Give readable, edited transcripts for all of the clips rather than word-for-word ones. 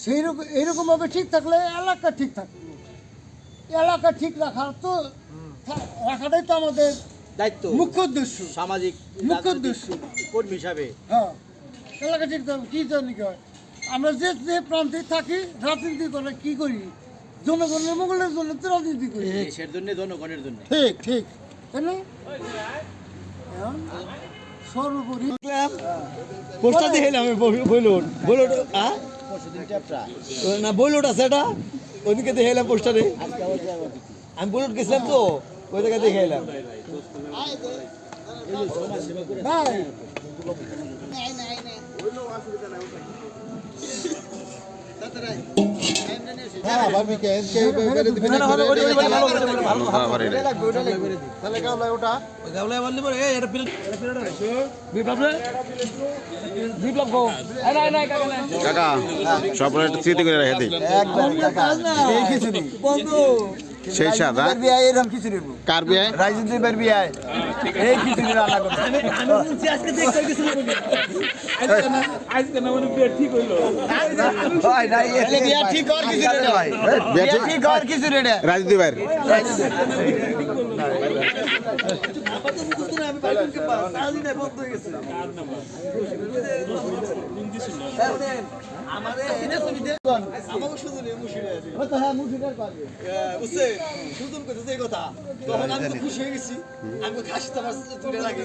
সেই রকম এইরকমভাবে ঠিক থাকলে এলাকা ঠিক থাকবে। এলাকা ঠিক রাখার তো রাখাটাই তো আমাদের দায়িত্ব, মুখ্য উদ্দেশ্য, সামাজিক মুখ্য উদ্দেশ্য। কর্মী হিসাবে। হ্যাঁ, এলাকা ঠিক থাকবে। কী জানি কি হয়, আমরা যে যে প্রান্তে থাকি রাজনীতি করে কী করি, জনগণের মঙ্গলের জন্য তো রাজনীতি করি। দেশের জন্য, জনগণের জন্য। ঠিক ঠিক, তাই না? সর্বোপরি পোস্টার দেখে আমি বইলোট বইলোট না বইলোট আছে এটা ওইদিকে দেখে এলাম পোস্টারে। আমি বইলোট গেছিলাম তো ওই জায়গায় দেখে এলাম। কাকা সব একটু স্মৃতি করে রেখে দিই সেই সাদা এরকম কিছু নেব কার বিয়ে রাজনীতির বিয়ে এই কিছু রান্না করতে রাজনীতি বাইর খুশি হয়ে গেছি আমি খাসি তোমার দূরে লাগে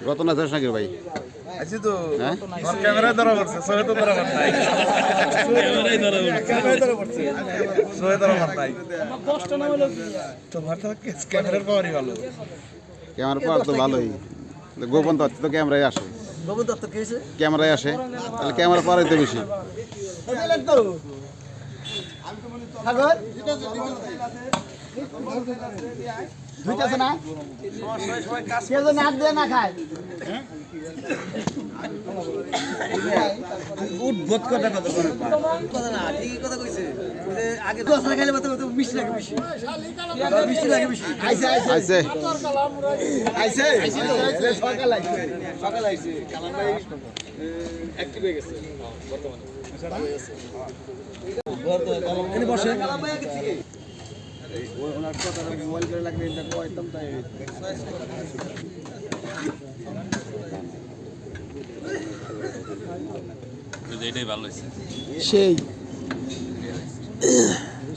রতন আছে নাকি ভাই আছি তো ক্যামেরায় ধরা পড়ছে সোহে তো ধরা পড়ছে ক্যামেরায় ধরা পড়ছে সোহে ধরা পড়ছে নাই কষ্ট না হলো তোমার তো ক্যামেরার পাওয়ারই ভালো ক্যামেরা পাওয়ার তো ভালোই গোপন তথ্য তো ক্যামেরায় আসে গোপন দত্ত কি হয়েছে ক্যামেরায় আসে তাহলে ক্যামেরা পাওয়ারই তো বেশি বুঝতেছে না কেউ যদি হাত দিয়ে না খায় উদ্ভুত কথা কথা কথা না ঠিকই কথা কইছে আগে 10 টাকা খাইলে তো মিষ্টি লাগে বেশি মিষ্টি লাগে বেশি আইছে আইছে সকাল আইছে কালাম ভাই অ্যাক্টিভ হয়ে গেছে বর্তমানে বসে কালাম ভাই আগে থেকে ওনার কথা মোবাইল করে লাগলে এটা কইতাম তাই এটাই ভালো হয়েছে সেই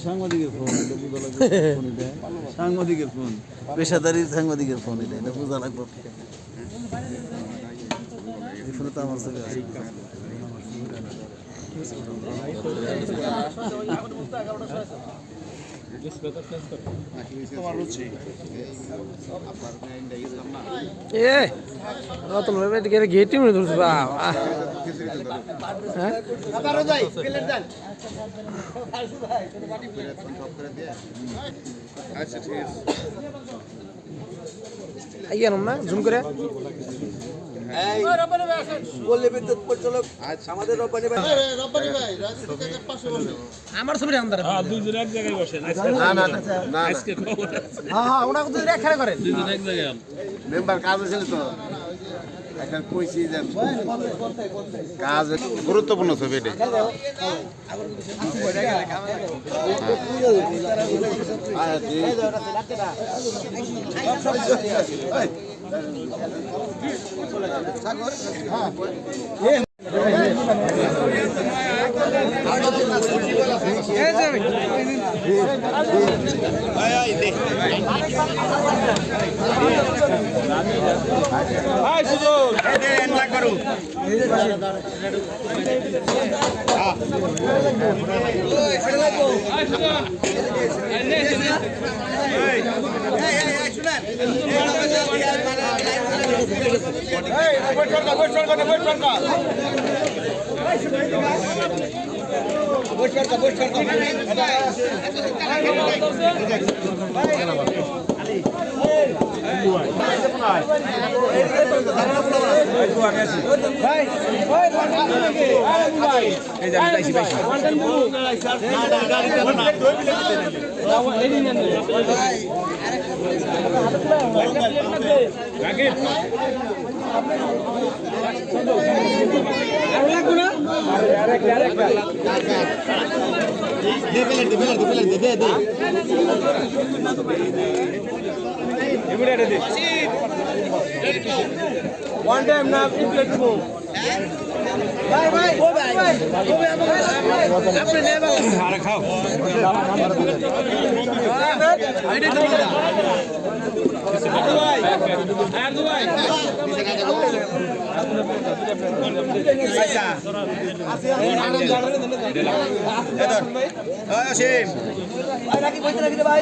সাংবাদিকের ফোন সাংবাদিকের ফোন পেশাদারি সাংবাদিকের ফোন এটা বোঝা লাগবে এই ফোনে তো আমার চলে আসে ঘেটি মনে ধরছে না জুম করে আমার ছবি দুইজন এক জায়গায় বসেন করেন মেম্বার কাজ ছিল তো এখন কইছি যে কাজ গুরুত্বপূর্ণ ছবি এটা এই যে আমি পাইছি ওয়ান টাইম না প্লেট দিব ভাই ভাই ও ভাই আপনি নেবা আরে খাও রাখি পয়সা রাখি ভাই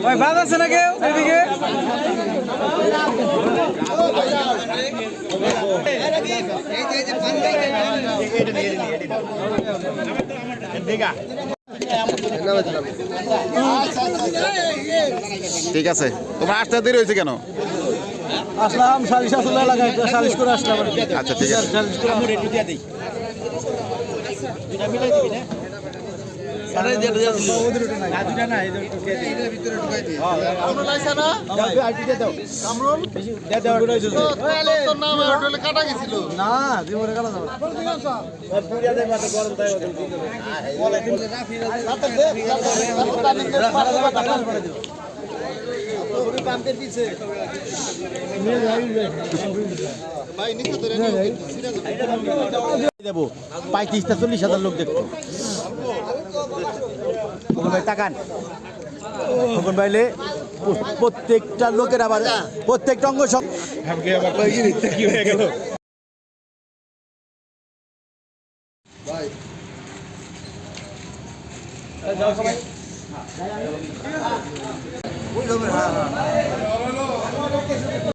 ভাই ভাত আছে না কেউ এদিকে ঠিক আছে তোমার আসতে দেরি হয়েছে কেন? আসলাম সালিশ আসলে এলাকায় সালিশ করে আসলাম আচ্ছা ঠিক আছে সালিশ করে একটু দিয়ে দিই দুটা মিলাই দিবি না না জীবনে কাটা যাবে দেবো 35-40 হাজার লোক দেখতো ভাই তাকান তখন বাইলে প্রত্যেকটা লোকের আবার প্রত্যেকটা অঙ্গ কি হয়ে গেল ওই